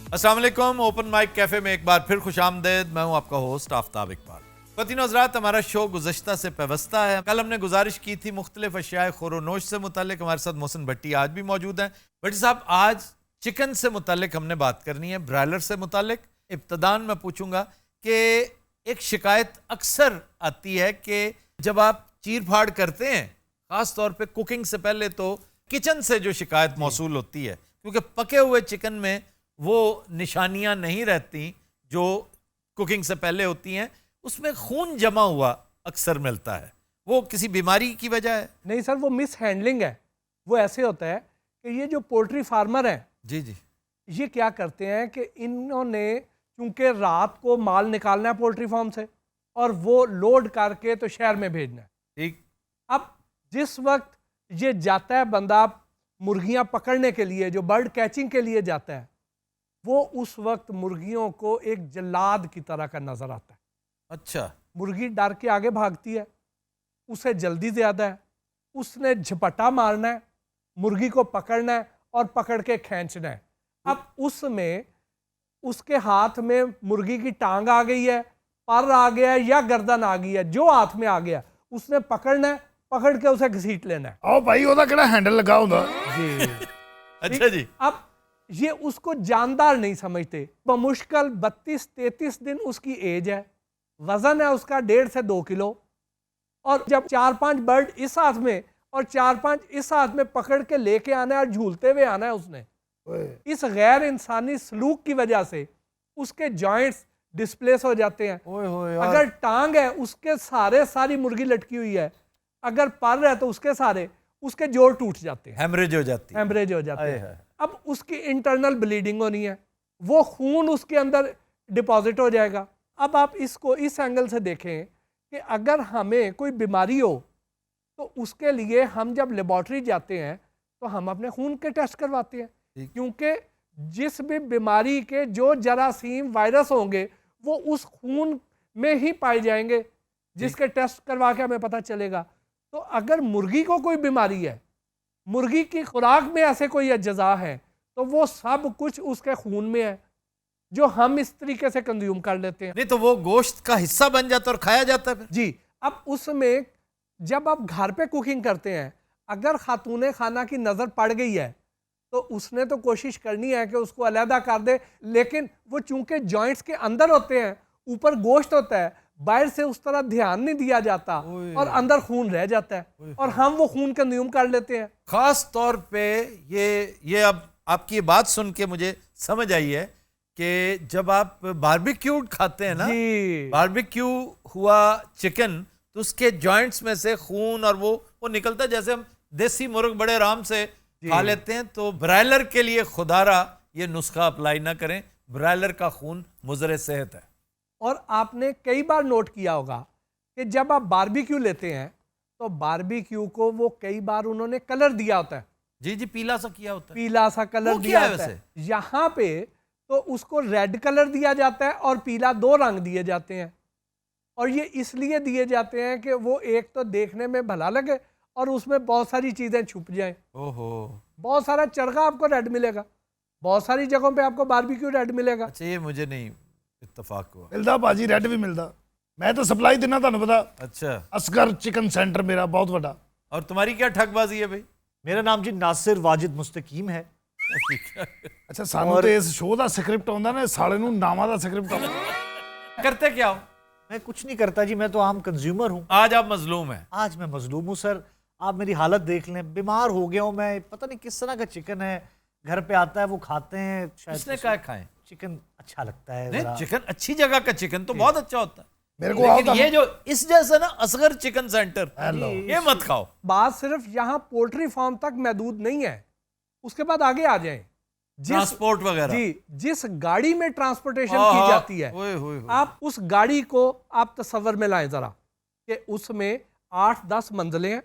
अस्सलाम वालेकुम। Open mic cafe में एक बार फिर खुशामदेद। मैं हूं आपका होस्ट आफ्ताब इकबाल। ख़वातीन हज़रात, हमारा शो गुज़श्ता से पेवस्ता है। कल हमने गुजारिश की थी मुख्तलिफ अशियाए खोरोनोश से मुतालिक। हमारे साथ मोहसिन भट्टी आज भी मौजूद हैं। भट्टी साहब, आज चिकन से मुतालिक हमने बात करनी है, ब्रायलर से मुतालिक। इब्तदान मैं पूछूंगा कि एक शिकायत अक्सर आती है कि जब आप चीर फाड़ करते हैं, ख़ास तौर पर कुकिंग से पहले, तो किचन से जो शिकायत मौसूल होती है, क्योंकि पके हुए चिकन में वो निशानियां नहीं रहती जो कुकिंग से पहले होती हैं, उसमें खून जमा हुआ अक्सर मिलता है। वो किसी बीमारी की वजह है? नहीं सर, वो मिस हैंडलिंग है। वो ऐसे होता है कि ये जो पोल्ट्री फार्मर हैं, जी जी, ये क्या करते हैं कि इन्होंने चूंकि रात को माल निकालना है पोल्ट्री फार्म से और वो लोड करके तो शहर में भेजना है। ठीक। अब जिस वक्त ये जाता है बंदा मुर्गियां पकड़ने के लिए, जो बर्ड कैचिंग के लिए जाता है, वो उस वक्त मुर्गियों को एक जल्लाद की तरह का नजर आता है। अच्छा। मुर्गी डर के आगे भागती है, उसे जल्दी ज्यादा है, उसने झपटा मारना है, मुर्गी को पकड़ना है और पकड़ के खींचना है। अब उसमें उसके हाथ में मुर्गी की टांग आ गई है, पर आ गया है या गर्दन आ गई है, जो हाथ में आ गया उसने पकड़ना है, पकड़ के उसे घसीट लेना है। आओ भाई, ओदा केड़ा हैंडल लगा होंदा जी। अच्छा जी। अब ये उसको जानदार नहीं समझते। बमुश्किल 32-33 दिन उसकी एज है, वजन है उसका 1.5 से 2 किलो, और जब 4-5 बर्ड इस हाथ में और 4-5 इस हाथ में पकड़ के लेके आना है और झूलते हुए आना है उसने, इस गैर इंसानी सलूक की वजह से उसके जॉइंट्स डिस्प्लेस हो जाते हैं। अगर टांग है उसके सारी मुर्गी लटकी हुई है, अगर पर है तो उसके जोड़ टूट जाते हैं, हेमरेज हो जाती है। हेमरेज हो जाते हैं। अब उसकी इंटरनल ब्लीडिंग होनी है, वो खून उसके अंदर डिपॉजिट हो जाएगा। अब आप इसको इस एंगल से देखें कि अगर हमें कोई बीमारी हो तो उसके लिए हम जब लेबॉर्ट्री जाते हैं तो हम अपने खून के टेस्ट करवाते हैं, क्योंकि जिस भी बीमारी के जो जरासीम वायरस होंगे वो उस खून में ही पाए जाएंगे, जिसके टेस्ट करवा के हमें पता चलेगा। तो अगर मुर्गी को कोई बीमारी है, मुर्गी की खुराक में ऐसे कोई अज्जा है, तो वो सब कुछ उसके खून में है, जो हम इस तरीके से कंज्यूम कर लेते हैं। नहीं तो वो गोश्त का हिस्सा बन जाता है और खाया जाता है फिर। जी। अब उसमें जब आप घर पे कुकिंग करते हैं, अगर खातूने खाना की नज़र पड़ गई है तो उसने तो कोशिश करनी है कि उसको अलहदा कर दे, लेकिन वो चूंकि जॉइंट्स के अंदर होते हैं, ऊपर गोश्त होता है, बाहर से उस तरह ध्यान नहीं दिया जाता और अंदर खून रह जाता है और हम वो खून कंज्यूम कर लेते हैं। खास तौर पे ये अब आपकी ये बात सुन के मुझे समझ आई है कि जब आप बारबेक्यू खाते हैं ना, बारबेक्यू हुआ चिकन, तो उसके जॉइंट्स में से खून और वो निकलता है। जैसे हम देसी मुर्ग बड़े आराम से खा लेते हैं, तो ब्रायलर के लिए खुदारा ये नुस्खा अप्लाई ना करें। ब्रायलर का खून मुज़र सेहत है। और आपने कई बार नोट किया होगा कि जब आप बारबेक्यू लेते हैं तो बारबेक्यू को वो कई बार उन्होंने कलर दिया होता है। जी जी, पीला सा किया होता है, पीला सा कलर दिया होता है। यहाँ पे तो उसको रेड कलर दिया जाता है और पीला, 2 रंग दिए जाते हैं। और ये इसलिए दिए जाते हैं कि वो एक तो देखने में भला लगे और उसमें बहुत सारी चीजें छुप जाएं। ओहो, बहुत सारा चरखा आपको रेड मिलेगा, बहुत सारी जगहों पे आपको बारबेक्यू रेड मिलेगा। अच्छा, ये मुझे नहीं इत्तफाक हुआ। मिलदा भाजी, रेड भी मिलदा। मैं तो सप्लाई देना, ਤੁਹਾਨੂੰ पता। अच्छा, असगर चिकन सेंटर मेरा बहुत बड़ा। और तुम्हारी क्या ठगबाजी है भाई? मेरा नाम जी नासिर वाजिद मुस्तकीम है। अच्छा, सानू ते इस शो दा स्क्रिप्ट आਉਂਦਾ ना, साले ਨੂੰ नामा दा स्क्रिप्ट आਉਂਦਾ। करते क्या हो? मैं कुछ नहीं करता जी, मैं तो आम कंज्यूमर हूँ। आज आप मजलूम हैं। आज मैं मजलूम हूँ सर। आप मेरी हालत देख लें, बीमार हो गया हूँ मैं। पता नहीं किस तरह का चिकन है, घर पे आता है वो खाते हैं। किसने कहा खाएं? चिकन अच्छा लगता है। नहीं, चिकन अच्छी जगह का चिकन तो बहुत अच्छा होता है, मेरे को लेकिन ये जो इस जैसा ना असगर चिकन सेंटर, ये मत खाओ। बात सिर्फ यहाँ पोल्ट्री फार्म तक महदूद नहीं है, उसके बाद आगे आ जाएं। ट्रांसपोर्ट वगैरह, जी, जिस गाड़ी में ट्रांसपोर्टेशन की जाती है, आप उस गाड़ी को आप तस्वर में लाएं जरा कि उसमें 8-10 मंजिलें हैं।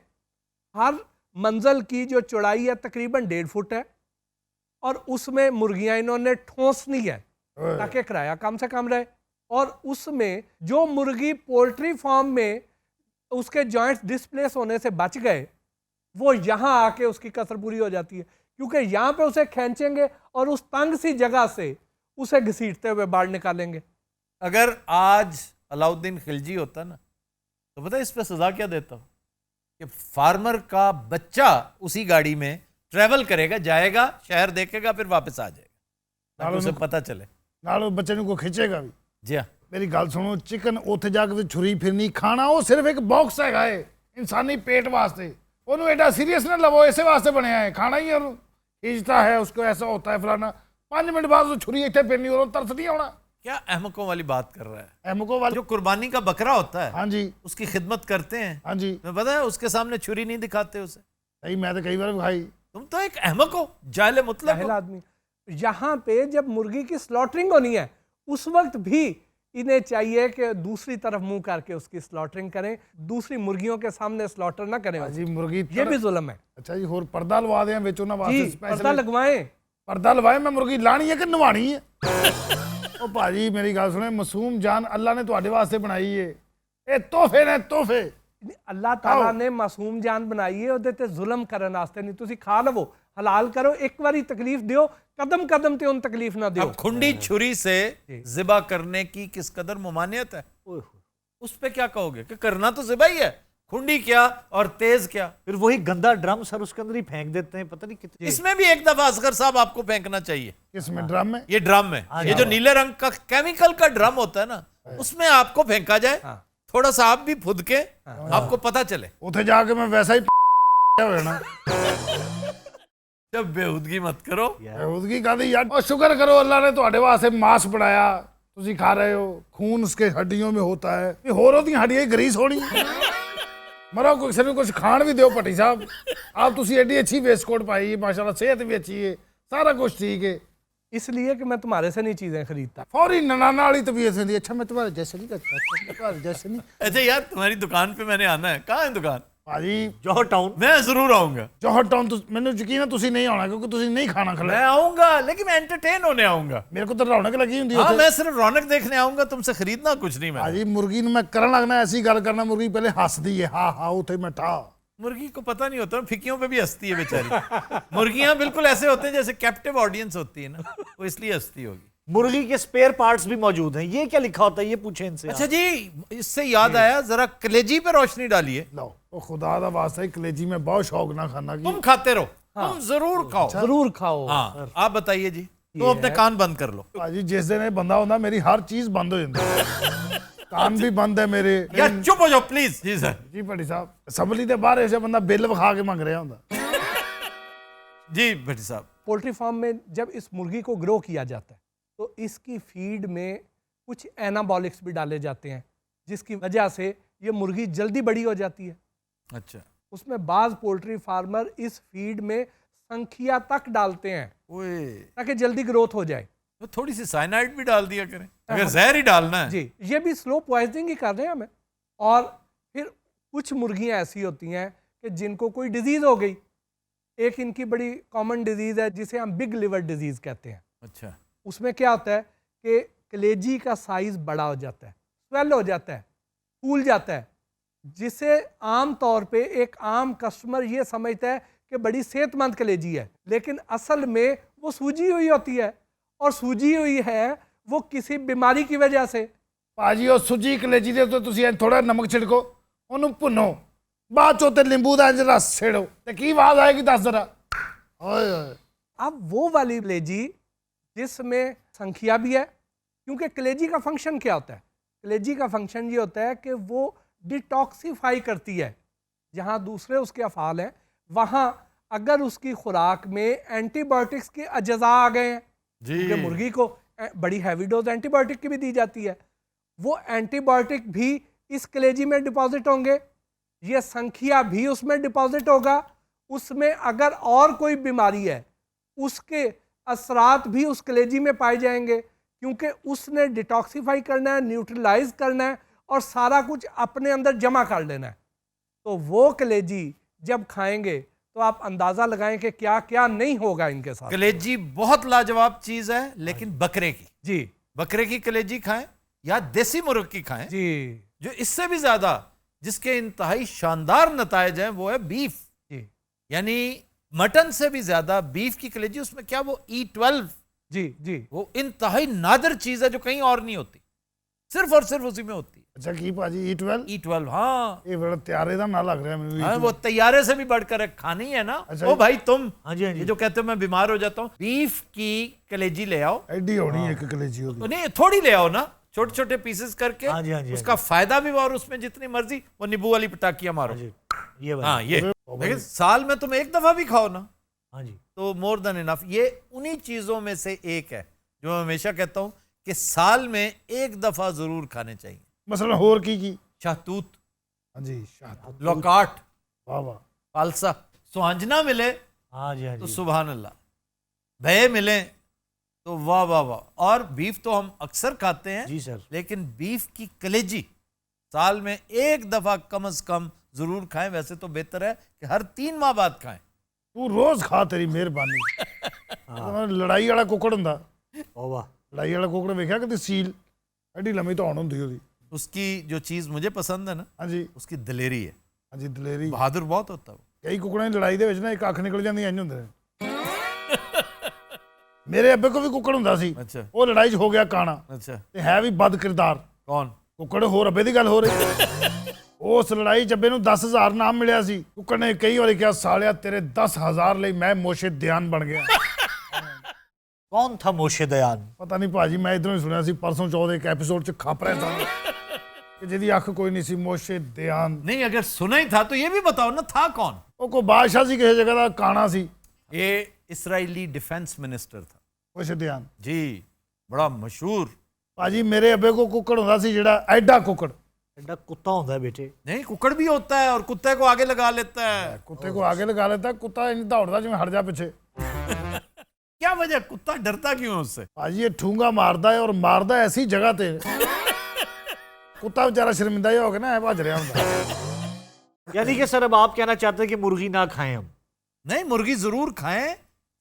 हर मंजिल की जो चौड़ाई है तकरीबन 1.5 फुट है और उसमें मुर्गियां इन्होंने ठोंसनी है ताकि किराया कम से कम रहे। और उसमें जो मुर्गी पोल्ट्री फार्म में उसके जॉइंट्स डिस्प्लेस होने से बच गए, वो यहाँ आके उसकी कसर पूरी हो जाती है, क्योंकि यहाँ पे उसे खींचेंगे और उस तंग सी जगह से उसे घसीटते हुए बाहर निकालेंगे। अगर आज अलाउद्दीन खिलजी होता ना तो पता है इस पे सजा क्या देता हूं कि फार्मर का बच्चा उसी गाड़ी में ट्रेवल करेगा, जाएगा, शहर देखेगा, फिर वापस आ जाएगा ताकि उसे पता चले। ਨਾਲ ਬੱਚੇ ਨੂੰ ਕੋ ਖਿੱਚੇਗਾ ਵੀ। जी हाँ, ਮੇਰੀ ਗੱਲ ਸੁਣੋ, ਚਿਕਨ ਉੱਥੇ ਜਾ ਕੇ ਛੁਰੀ ਫਿਰਨੀ ਖਾਣਾ, ਉਹ ਸਿਰਫ ਇੱਕ ਬਾਕਸ ਹੈਗਾ ਏ ਇਨਸਾਨੀ पेट वास्ते। ਉਹਨੂੰ ਐਡਾ सीरियस ना ਲਵੋ, ਇਸੇ ਵਾਸਤੇ ਬਣਿਆ ਹੈ, ਖਾਣਾ ਹੀ ਉਹਨੂੰ खींचता है, उसको ऐसा होता है फलाना। 5 मिनट बाद वो छुरी इतने फिरनी और तरस नहीं आना। क्या अहमकों वाली बात कर रहा है? अहमकों वाली जो कुर्बानी का बकरा होता है, हाँ जी, उसकी खिदमत करते हैं, हाँ जी, तुम्हें पता है उसके सामने छुरी नहीं दिखाते उसे। सही, मैं तो कई बार खाई। तुम तो एक अहमक हो, जाहिल मुतलक जाहिल हो। आदमी। यहाँ पे जब मुर्गी की स्लॉटरिंग होनी है उस वक्त भी इन्हें चाहिए कि दूसरी तरफ मुंह करके उसकी स्लॉटरिंग करें, दूसरी मुर्गियों के सामने स्लॉटर ना करें। हाँ जी, मुर्गी ये भी जुल्म है अच्छा जी। होर पर्दा लवा दें विच उन्हां जी, वास्ते पर्दा लगवाएं। पर्दा लवाए। मैं मुर्गी लानी है कि नवानी है? ओ भाजी मेरी गल सुने, मासूम जान अल्लाह ने तुहाडे वास्ते बनाई है, ये तोहफे ने तोहफे। अल्लाह ताला ने मासूम जान बनाई है, ਉਹਦੇ ਤੇ ਜ਼ੁਲਮ ਕਰਨ ਵਾਸਤੇ नहीं। तुसी खा लवो, हलाल करो, एक बारी तकलीफ दियो, कदम कदम ते उन तकलीफ ना दियो। अब खुंडी छुरी से जिबा करने की किस कदर मुमानियत है, उस पे क्या कहोगे कि करना तो जिबा ही है, खुंडी क्या और तेज क्या। फिर वही गंदा ड्रम सर उसके अंदर ही फेंक देते हैं, पता नहीं कितने। इसमें भी एक दफा असगर साहब आपको फेंकना चाहिए। किसमें? ड्रम में? ये ड्रम में, ये जो नीले रंग का केमिकल का ड्रम होता है ना, उसमें आपको फेंका जाए, थोड़ा सा आप भी फुद के आपको पता चले। उथे जाके मैं वैसा ही हो जाना। जब बेहूदगी मत करो। बेहूदगी कादी यार। और शुक्र करो अल्लाह ने तुहाडे वास्ते मांस बनाया, तुसी खा रहे हो, खून उसके हड्डियों में होता है, ये होर ओदी हड्डियां ग्रीस होनी। मरो किसी ने कुछ खान भी दो भट्टी साहब। आप तुसी एडी अच्छी वेस्टकोट पाई है, माशाल्लाह सेहत भी अच्छी है, सारा कुछ ठीक है, इसलिए कि मैं तुम्हारे से नहीं चीजें खरीदता। फौरी ननाना वाली तबीयत होती है। अच्छा मैं तुम्हारे जैसे नहीं करता, तुम्हारे जैसे नहीं। अच्छा यार, तुम्हारी दुकान पे मैंने आना है। कहाँ है दुकान? भाजी जौहर टाउन। मैं जरूर आऊंगा। जौहर टाउन मैंने यकीन है तुसी नहीं आना, क्योंकि तुसी नहीं खाना खिलाया। मैं आऊंगा, लेकिन मैं एंटरटेन होने आऊंगा। मेरे को तो रौनक लगी हुंदी हाँ, है। मैं सिर्फ रौनक देखने आऊंगा, तुमसे खरीदना कुछ नहीं। मैं भाजी मुर्गी ने मैं करन लगना, ऐसी गल करना, मुर्गी पहले हसदी है, हाँ हाँ उथे मैं ठा। मुर्गी को पता नहीं होता, फिकियों पे भी हंसती है बेचारी। मुर्गियां बिल्कुल ऐसे होते हैं जैसे कैप्टिव ऑडियंस होती है ना, वो इसलिए हंसती होगी। मुर्गी के स्पेयर पार्ट्स भी मौजूद हैं। ये क्या लिखा होता है, ये पूछे इनसे। अच्छा जी, इससे याद आया, जरा कलेजी पे रोशनी डालिए। लो ओ खुदा दा वास्ता, कलेजी में बहुत शौक ना खाना की। तुम खाते रहो, तुम जरूर खाओ। जरूर खाओ। हाँ, आप बताइए जी। तुम अपने कान बंद कर लो। भाजी जिस दिन ये बंदा होता मेरी हर चीज बंद हो जाती है। कान भी बंद है मेरे। यार चुप हो जाओ प्लीज। Ji sir. जी भट्टी साहब, असम्बली के बाहर ऐसे बंदा बिल विखा के मंग रहा होता। जी भट्टी साहब, पोल्ट्री फार्म में जब इस मुर्गी को ग्रो किया जाता है तो इसकी फीड में कुछ एनाबॉलिक्स भी डाले जाते हैं, जिसकी वजह से ये मुर्गी जल्दी बड़ी हो जाती है। अच्छा। उसमें बाज पोल्ट्री फार्मर इस फीड में संखिया तक डालते हैं ओए, ताकि जल्दी ग्रोथ हो जाए। तो थोड़ी सी साइनाइड भी डाल दिया करें, अगर जहर ही डालना है। जी, ये भी स्लो पॉइजनिंग ही कर रहे हैं हमें। और फिर कुछ मुर्गियां ऐसी होती हैं कि जिनको कोई डिजीज़ हो गई। एक इनकी बड़ी कॉमन डिजीज़ है जिसे हम बिग लिवर डिजीज़ कहते हैं। अच्छा। उसमें क्या होता है कि कलेजी का साइज़ बड़ा हो जाता है, स्वेल हो जाता है, फूल जाता है, जिसे आम तौर पे एक आम कस्टमर ये समझता है कि बड़ी सेहतमंद कलेजी है, लेकिन असल में वो सूजी हुई होती है। और सूजी हुई है वो किसी बीमारी की वजह से। भाजी ਉਹ ਸੁੱਜੀ ਕਲੇਜੀ ਦੇ ਉੱਤੇ ਤੁਸੀਂ ਥੋੜਾ ਨਮਕ ਛਿੜਕੋ, ਉਹਨੂੰ ਭੁੰਨੋ, ਬਾਅਦ ਚ ਉੱਤੇ ਨਿੰਬੂ ਦਾ ਰਸ ਛੇੜੋ ਤੇ ਕੀ ਆਵਾਜ਼ ਆਏਗੀ ਦੱਸ ਜ਼ਰਾ। ਓਏ ਓਏ। अब वो वाली कलेजी जिसमें संखिया भी है, क्योंकि कलेजी का फंक्शन क्या होता है? कलेजी का फंक्शन ये होता है कि वो डिटॉक्सीफाई करती है। जहाँ दूसरे उसके अफ़ाल हैं, वहाँ अगर उसकी खुराक में एंटीबायोटिक्स के अज्जा आ गए हैं, क्योंकि मुर्गी को बड़ी हैवी डोज एंटीबायोटिक की भी दी जाती है, वो एंटीबायोटिक भी इस कलेजी में डिपॉजिट होंगे, ये संखिया भी उसमें डिपॉजिट होगा। उसमें अगर और कोई बीमारी है उसके असरात भी उस कलेजी में पाए जाएंगे, क्योंकि उसने डिटॉक्सीफाई करना है, न्यूट्रलाइज करना है और सारा कुछ अपने अंदर जमा कर लेना है। तो वो कलेजी जब खाएंगे तो आप अंदाजा लगाएं कि क्या क्या नहीं होगा इनके साथ। कलेजी बहुत लाजवाब चीज है, लेकिन बकरे की। जी, बकरे की कलेजी खाएं या देसी मुर्ग की खाएं। जी, जो इससे भी ज्यादा जिसके इंतहाई शानदार नतायज हैं वो है बीफ। जी, यानी मटन से भी ज्यादा बीफ की कलेजी, उसमें क्या वो E12 जी जी। वो इंतहाई नादर चीज है जो कहीं और नहीं होती, सिर्फ और सिर्फ उसी में होती है। अच्छा की भाजी E12 E12, हाँ ये बड़ा त्यारे का ना लग रहा है मैंने हाँ, वो तैयारे से भी बढ़कर है, खानी है ना। अच्छा, ओ भाई तुम हाँ जी, हाँ जी। ये जो कहते हो मैं बीमार हो जाता हूँ, बीफ की कलेजी ले आओ। एडी होनी एक कलेजी होगी। तो नहीं थोड़ी ले आओ ना, छोटे छोटे पीसेस करके। हाँ जी, हाँ जी, हाँ उसका फायदा भी और उसमें जितनी मर्जी वो नींबू वाली पटाकियां मारो। हाँ जी, ये वाला। हाँ ये, लेकिन साल में तुम एक दफा भी खाओ ना हाँ जी, तो मोर देन इनफ। ये उन्हीं चीजों में से एक है जो मैं हमेशा कहता हूं कि साल में एक दफा जरूर खाने चाहिए। मसलन होर की शाहतूत, हाँ जी शाहतूत, लौकाट, वाह वाह, पालसा, सुहांजना मिले हाँ जी, हाँ तो जी। सुभान अल्लाह, भये मिले तो वाह वाह वाह। और बीफ तो हम अक्सर खाते हैं जी सर। लेकिन बीफ की कलेजी साल में एक दफा कम से कम जरूर खाएं। वैसे तो बेहतर है कि हर 3 माह बाद खाएं। तू रोज खा तेरी मेहरबानी। लड़ाई वाला कुकड़ हुंदा, ओ वाह, लड़ाई वाला कुकड़ वेख्या कदी सील एडी लंबी धौन हुंदी ओदी। उसकी जो चीज मुझे पसंद है ना, हाँ जी, उसकी दलेरी है। हाँ जी दलेरी। बहादुर बहुत होता है वो। कई कुकड़ां ਦੀ ਲੜਾਈ ਦੇ ਵਿੱਚ ਨਾ ਇੱਕ ਅੱਖ ਨਿਕਲ ਜਾਂਦੀ ਇੰਜ ਹੁੰਦੇ ਨੇ। ਮੇਰੇ ਅੱਬੇ ਕੋ ਵੀ ਕੁੱਕੜ ਹੁੰਦਾ ਸੀ, अच्छा ਉਹ ਲੜਾਈ 'ਚ ਹੋ ਗਿਆ ਕਾਣਾ अच्छा। ਤੇ ਹੈ ਵੀ ਬਦ ਕਿਰਦਾਰ कौन? ਕੁੱਕੜ। ਹੋਰ ਅੱਬੇ ਦੀ ਗੱਲ ਹੋ ਰਹੀ। ਉਸ ਲੜਾਈ 'ਚ ਅੱਬੇ ਨੂੰ 10,000 ਨਾਮ ਮਿਲਿਆ ਸੀ। ਕੁੱਕੜ ਨੇ ਕਈ ਵਾਰੀ ਕਿਹਾ ਸਾਲਿਆ ਤੇਰੇ 10,000 ਲਈ ਮੈਂ ਮੋਸ਼ੇ ਦਿਆਨ ਬਣ ਗਿਆ। कौन था मोशे दयान? ਪਤਾ ਨਹੀਂ ਭਾਜੀ, ਮੈਂ ਇਧਰੋਂ ਹੀ ਸੁਣਿਆ ਸੀ ਪਰਸੋਂ ਚੌਥ ਇੱਕ ਐਪੀਸੋਡ 'ਚ ਖੱਪ ਰਿਹਾ ਸੀ ਕਿ ਜਿਹਦੀ ਅੱਖ ਕੋਈ ਨਹੀਂ ਸੀ, ਮੋਸ਼ੇ ਦਿਆਨ। नहीं अगर सुना ही था तो ये भी बताओ ना, था कौन? ਉਹ ਕੋਈ ਬਾਦਸ਼ਾਹ ਸੀ ਕਿਸੇ ਜਗ੍ਹਾ ਦਾ, ਕਾਣਾ ਸੀ ये इसराइली डिफेंस मिनिस्टर था ਮੋਸ਼ੇ ਦਿਆਨ। जी, बड़ा मशहूर। ਭਾਜੀ ਮੇਰੇ ਅੱਬੇ ਕੋ ਕੁੱਕੜ ਹੁੰਦਾ ਸੀ ਜਿਹੜਾ ਐਡਾ ਕੁੱਕੜ। एडा कुत्ता होता है बेटे। नहीं कुकड़ भी होता है और कुत्ते को आगे लगा लेता है। कुत्ते को आगे लगा लेता, कुत्ता इंज दौड़ता जिवें हट जा पीछे। क्या वजह, कुत्ता डरता क्यों है उससे? भाजी ये ठूंगा मारदा है और मारदा ऐसी जगह ते कुत्ता बेचारा शर्मिंदा ही हो गया ना, भज रहा हुंदा। यानी कि सर अब आप कहना चाहते हैं कि मुर्गी ना खाएं हम? नहीं, मुर्गी जरूर खाएं,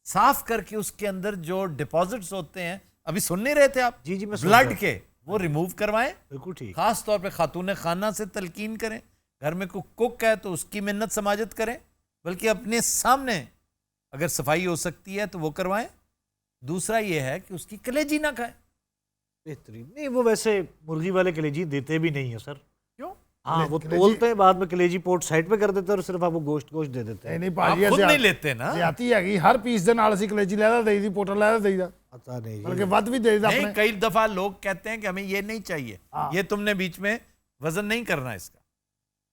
साफ करके उसके अंदर जो डिपॉजिट्स होते हैं, अभी सुन नहीं रहे थे आप? जी जी, मैं सुन ब्लड रहा के वो रिमूव करवाएं। बिल्कुल ठीक। खास तौर पे खातून खाना से तलकीन करें। घर में कोई कुक है तो उसकी मिन्नत समाजत करें, बल्कि अपने सामने अगर सफाई हो सकती है तो वो करवाएं। दूसरा ये है कि उसकी कलेजी ना खाएं। बेहतरीन। नहीं वो वैसे मुर्गी वाले कलेजी देते भी नहीं है सर। क्यों? हाँ वो तोलते हैं, बाद में कलेजी पोर्ट साइड पे कर देते हैं और सिर्फ आपको गोश्त गोश्त दे देते हैं। नहीं आप भाजी खुद ऐसे नहीं लेते ना। ज्यादती हैगी, हर पीस ਦੇ ਨਾਲ ਅਸੀਂ ਕਲੇਜੀ ਲੈਦਾ ਦੇਈਦੀ, ਪੋਟਰ ਲੈਦਾ ਦੇਈਦਾ, पता नहीं जी। ਬਲਕਿ ਵੱਧ ਵੀ ਦੇਈਦਾ नहीं, ਆਪਣੇ। कई दफा लोग कहते हैं कि हमें ये नहीं चाहिए, ये तुमने बीच में वजन नहीं करना इसका,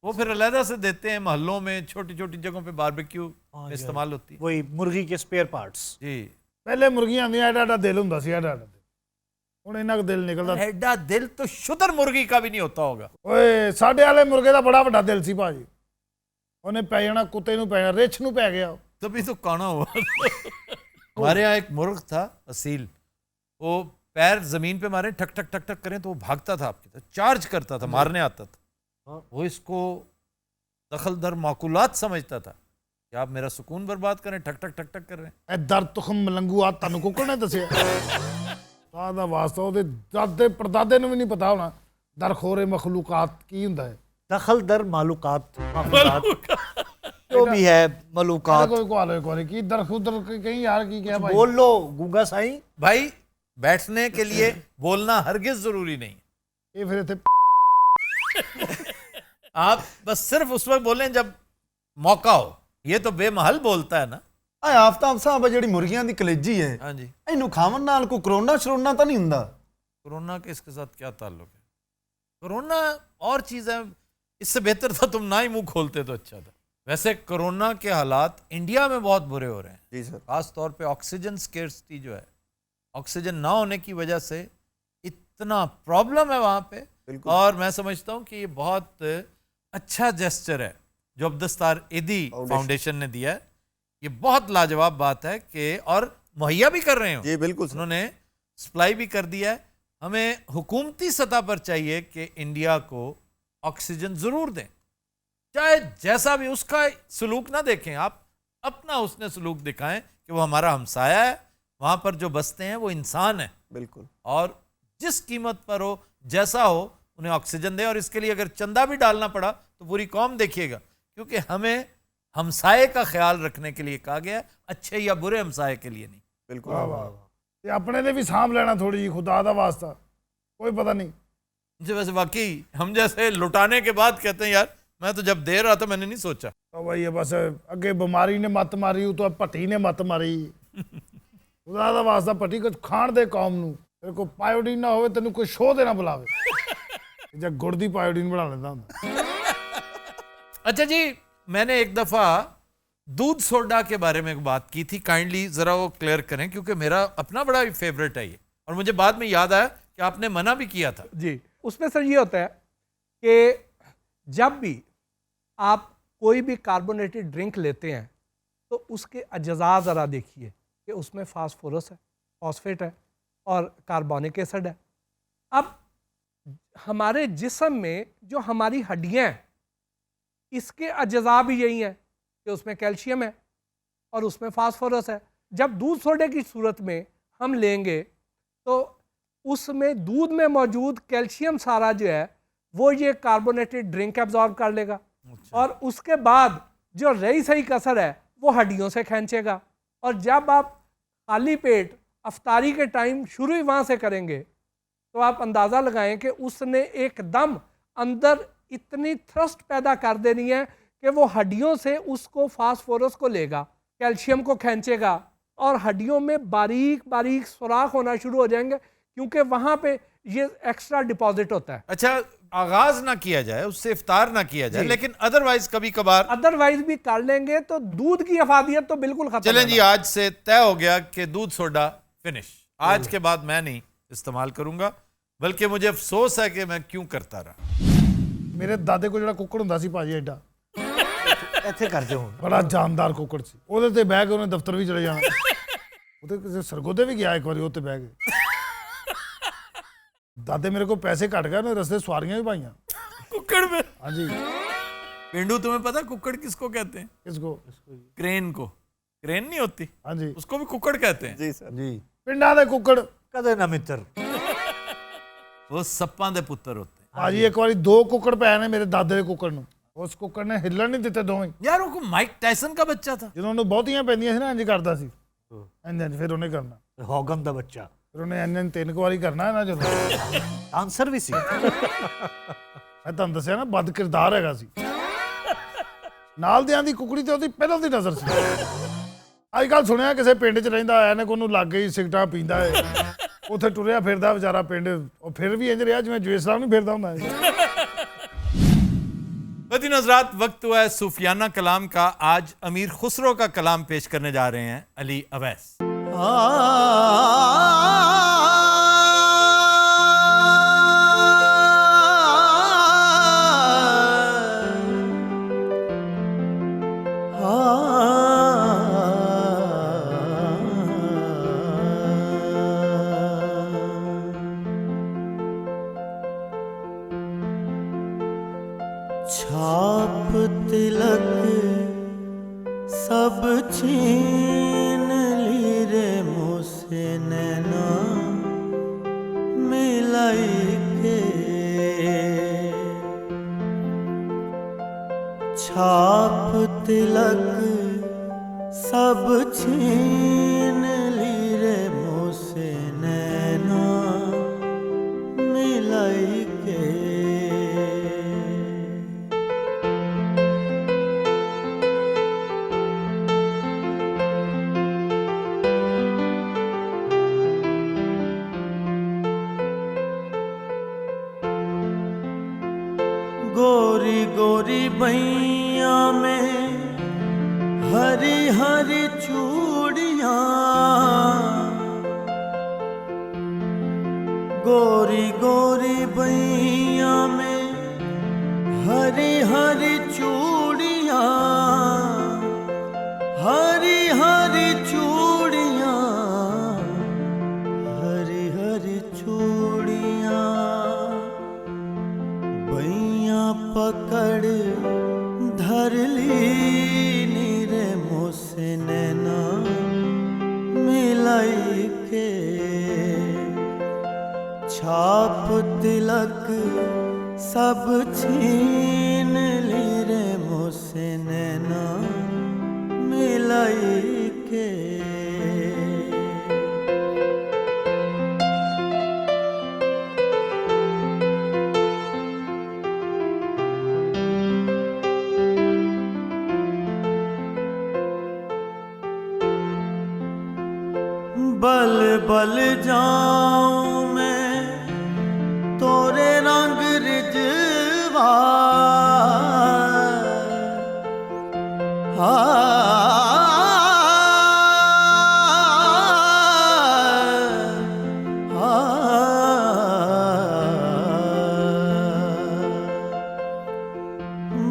वो फिर अलहदा से देते हैं। मोहल्लों में छोटी छोटी जगहों पे बारबेक्यू में इस्तेमाल होती है। वही मुर्गी के स्पेयर पार्ट्स। जी, ਪਹਿਲੇ ਮੁਰਗੀਆਂ ਹੁੰਦੀਆਂ ਐਡਾ ਐਡਾ ਦਿਲ ਹੁੰਦਾ ਸੀ, ਐਡਾ ਐਡਾ ਦਿਲ। ਹੁਣ ਇਹਨਾਂ ਦਾ ਦਿਲ ਨਿਕਲਦਾ। एडा दिल तो शुद्र मुर्गी का भी नहीं होता होगा। ਓਏ ਸਾਡੇ ਵਾਲੇ ਮੁਰਗੇ ਦਾ ਬੜਾ ਵੱਡਾ ਦਿਲ ਸੀ ਭਾਜੀ। ਉਹਨੇ ਪੈ ਜਾਣਾ ਕੁੱਤੇ ਨੂੰ, ਪੈ ਜਾਣਾ ਰਿੱਛ ਨੂੰ ਪੈ ਗਿਆ। तभी तो काना हुआ। हमारे यहाँ एक मुर्ग था असील, वो पैर जमीन पे मारे ठक ठक ठक ठक करें तो वो भागता था आपकी तरफ, चार्ज करता था, मारने आता था। वो इसको दखल दर माकुलात समझता था कि आप मेरा सुकून बर्बाद करें, ठक ठक ठक ठक कर रहे हैं। ਇਹ ਦਰ ਤੁਖਮ ਮਲੰਗੂ ਆ ਤੁਹਾਨੂੰ ਕੁੱਕੜ ਨੇ ਦੱਸਿਆ। ਦਾ ਵਾਸਤਾ ਉਹਦੇ ਦਾਦੇ ਪੜਦਾਦੇ ਨੂੰ ਵੀ ਨਹੀਂ ਪਤਾ ਹੋਣਾ ਦਰਖੋਰੇ ਮਖਲੂਕਾਤ ਕੀ ਹੁੰਦਾ ਹੈ। दखल दर मालूकात, जो भी है मलूकात। ਕੋਈ ਕੋਲ ਕੋਈ ਕੀ ਦਰਖੁਦਰ ਕहीं यार की क्या भाई। बोल लो गूंगा साईं। भाई बैठने के लिए बोलना हरगिज जरूरी नहीं। ਇਹ ਫਿਰ ਇੱਥੇ आप बस सिर्फ उस वक्त बोलें जब मौका हो। ये तो बेमहल बोलता है ना। ਆ ਆਫਤਾਬ ਸਾਹਿਬ ਜਿਹੜੀ ਮੁਰਗੀਆਂ ਦੀ ਕਲੇਜੀ ਹੈ, हाँ जी, ਇਹਨੂੰ ਖਾਵਣ ਨਾਲ ਕੋਈ ਕਰੋਨਾ ਸ਼ਰੋਨਾ ਤਾਂ ਨਹੀਂ ਹੁੰਦਾ? कोरोना के इसके साथ क्या ताल्लुक है? कोरोना और चीज़ है, इससे बेहतर था तुम ना ही मुंह खोलते तो अच्छा था। वैसे कोरोना के हालात इंडिया में बहुत बुरे हो रहे हैं। जी सर। खास तौर पे ऑक्सीजन स्केर्सिटी जो है, ऑक्सीजन ना होने की वजह से इतना प्रॉब्लम है वहाँ पे। और मैं समझता हूँ कि ये बहुत अच्छा जेस्चर है जो अब्दुस्तार ईदी फाउंडेशन ने दिया है। ये बहुत लाजवाब बात है कि और मुहैया भी कर रहे हो जी बिल्कुल सर। उन्होंने सप्लाई भी कर दिया है। हमें हुकूमती सतह पर चाहिए कि इंडिया को ऑक्सीजन ज़रूर दें, चाहे जैसा भी उसका सलूक ना देखें आप, अपना उसने सलूक दिखाएं कि वो हमारा हमसाया है, वहाँ पर जो बसते हैं वो इंसान है, बिल्कुल। और जिस कीमत पर हो, जैसा हो, उन्हें ऑक्सीजन दें। और इसके लिए अगर चंदा भी डालना पड़ा तो पूरी कौम देखिएगा, क्योंकि हमें हमसाये का ख्याल रखने के लिए कहा गया है, अच्छे या बुरे हमसाये के लिए नहीं। बिल्कुल। ਤੇ ਆਪਣੇ ਨੇ ਵੀ ਸਾਂਭ ਲੈਣਾ ਥੋੜੀ ਜਿਹੀ, ਖੁਦਾ ਦਾ ਵਾਸਤਾ, कोई पता नहीं। जी वैसे वाकई हम जैसे लुटाने के बाद कहते हैं यार मैं तो जब दे रहा था मैंने नहीं सोचा। तो भाई ये बस अगे बीमारी ने मत मारी, तो भट्टी ने मत मारी। खुदा दा वास्ता भट्टी कुछ खाण दे कौम नूं, तेरे को पायोडीन ना होवे, तेनू कोई शो दे ना बुलावे, जब गुड़ दी पायोडीन बना लेंदा हुंदा। अच्छा जी, मैंने एक दफा दूध सोडा के बारे में बात की थी, काइंडली जरा वो क्लियर करें क्योंकि मेरा अपना बड़ा फेवरेट है ये, और मुझे बाद में याद आया कि आपने मना भी किया था। जी, उसमें सर ये होता है कि जब भी आप कोई भी कार्बोनेटेड ड्रिंक लेते हैं तो उसके अज्जा ज़रा देखिए कि उसमें फास्फोरस है, फॉस्फेट है और कार्बोनिक एसिड है। अब हमारे जिस्म में जो हमारी हड्डियां हैं, इसके अज्जा भी यही हैं कि उसमें कैल्शियम है और उसमें फास्फोरस है। जब दूध सोडे की सूरत में हम लेंगे तो उसमें दूध में मौजूद कैल्शियम सारा जो है वो ये कार्बोनेटेड ड्रिंक एब्जॉर्ब कर लेगा। अच्छा। और उसके बाद जो रही सही कसर है वो हड्डियों से खींचेगा, और जब आप खाली पेट अफ्तारी के टाइम शुरू ही वहाँ से करेंगे तो आप अंदाज़ा लगाएं कि उसने एकदम अंदर इतनी थ्रस्ट पैदा कर देनी है कि वो हड्डियों से उसको फास्फोरस को लेगा, कैल्शियम को खींचेगा, और हड्डियों में बारीक बारीक सुराख होना शुरू हो जाएंगे क्योंकि वहाँ पे ये एक्स्ट्रा डिपॉजिट होता है। अच्छा, आगाज ना किया जाए उससे, इफ्तार ना किया जाए, लेकिन अदरवाइज कभी कभार अदरवाइज भी कर लेंगे तो दूध की अफादियत तो बिल्कुल खत्म। चलें जी, आज से तय हो गया कि दूध सोडा फिनिश, आज के बाद मैं नहीं इस्तेमाल करूंगा, बल्कि मुझे अफसोस है कि मैं क्यों करता रहा। मेरे दादे को ਜਿਹੜਾ ਕੁੱਕੜ ਹੁੰਦਾ ਸੀ ਭਾਜੀ ਐਡਾ, ਇੱਥੇ ਕਰ ਦਿਓ ਹੁਣ। ਬੜਾ ਜਾਨਦਾਰ ਕੁੱਕੜ ਸੀ, ਉਹਦੇ ਤੇ ਬਹਿ ਕੇ ਉਹਨੇ ਦਫ਼ਤਰ ਵੀ ਚਲੇ ਜਾਣਾ। ਉਹਦੇ ਕਿਸੇ ਸਰਗੋਦੇ ਵੀ ਗਿਆ ਇੱਕ ਵਾਰੀ, ਉਹ ਤੇ ਬਹਿ ਕੇ। दादे मेरे को पैसे कट गए ना, रस्ते सवारियां भी पाइयां कुक्कड़ में। हाँ जी। पेंडू, तुम्हें पता कुक्कड़ किसको कहते हैं? किसको? क्रेन को। क्रेन नहीं होती, हाँ जी, उसको भी कुक्कड़ कहते हैं। जी सर जी। पिंडा दे कुक्कड़ ਕਦੇ ਨਾ ਮਿੱਤਰ। वो सप्पां दे पुत्तर होते हैं। भाजी एक बारी 2 कुक्कड़ पै ने मेरे दादे दे कुक्कड़ नूं, उस कुक्कड़ ने हिलन नहीं दिते दोवें। यार वो माइक टाइसन का बच्चा था। ਜਦੋਂ ਉਹਨੂੰ ਬਹੁਤੀਆਂ ਪੈਂਦੀਆਂ ਸੀ ਨਾ, ਇੰਜ ਕਰਦਾ ਸੀ, ਇੰਜ ਫਿਰ ਉਹਨੇ ਕਰਨਾ, ਹੌਗਨ ਦਾ ਬੱਚਾ। ਫਿਰ ਉਹਨੇ ਇੰਜ 3 ਵਾਰੀ ਕਰਨਾ ਹੈ ਨਾ। ਜਦੋਂ ਆਨਸਰ ਵੀ ਸੀ। ਮੈਂ ਤੁਹਾਨੂੰ ਦੱਸਿਆ ਨਾ, ਬਦ ਕਿਰਦਾਰ ਹੈਗਾ ਸੀ। ਨਾਲ ਦਿਆਂ ਦੀ ਕੁਕੜੀ ਤੇ ਉਹਦੀ ਪਹਿਲਾਂ ਦੀ ਨਜ਼ਰ ਸੀ। ਅੱਜ ਕੱਲ੍ਹ ਸੁਣਿਆ ਕਿਸੇ ਪਿੰਡ 'ਚ ਰਹਿੰਦਾ ਆਇਆ ਨੇ, ਉਹਨੂੰ ਲੱਗ ਗਈ ਸਿਗਰਟਾਂ ਪੀਂਦਾ ਹੈ, ਉੱਥੇ ਟੁਰਿਆ ਫਿਰਦਾ ਵਿਚਾਰਾ ਪਿੰਡ, ਉਹ ਫਿਰ ਵੀ ਇੰਜ ਰਿਹਾ ਜਿਵੇਂ ਜਵੇਦ ਸਾਹਿਬ ਨਹੀਂ ਫਿਰਦਾ ਹੁੰਦਾ ਹੈ। बदी नजरात, वक्त हुआ है सूफियाना कलाम का। आज अमीर खुसरो का कलाम पेश करने जा रहे हैं अली अवैस। छाप तिलक सब छीन ली रे मुझसे नैना मिलाई के। छाप तिलक सब छीन ली रे मुझसे नैना मिलाई के। गोरी गोरी बैया में हरी हरी चूड़ियाँ, गोरी गोरी बैया में हरी हरी चूड़ियाँ, हरी हरी चूड़ियाँ, हरी हरी चूड़ियाँ। बैया पकड़ धर ली नीरे मुझसे नैना मिलाई के। छाप तिलक सब छीन ली रे मुझसे नैना मिलाई के। बल बल जाऊं मैं तोरे रंग रिजवा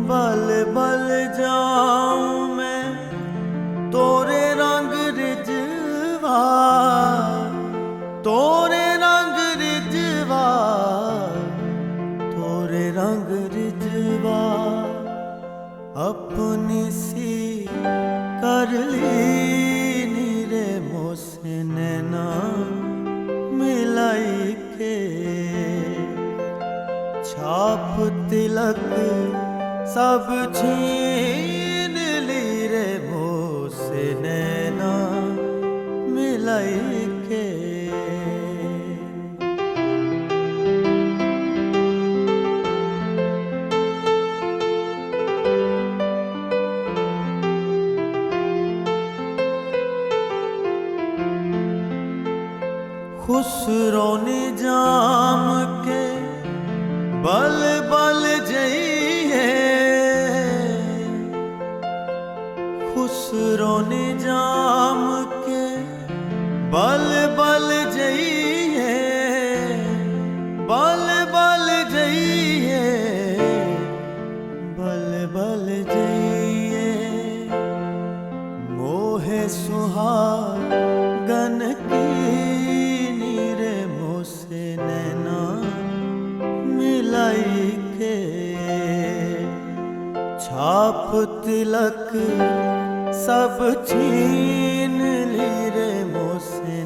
बल बल जाऊं मैं तोरे रंग रिजवा तोरे रंग रिजवा तोरे रंग रिजवा अपनी सी कर ली नीरे मोसे नैना मिलाई के छाप तिलक सब छीन ली रे मोसे नैना मिलाई के खुसरो निजाम के बल बल जइए खुसरो निजाम के बल बल जइए बल बल जइए बल बल जइए मोहे सुहागन की नीरे मोसे नैना मिलाई के छाप तिलक सब छीन ली रे मोसे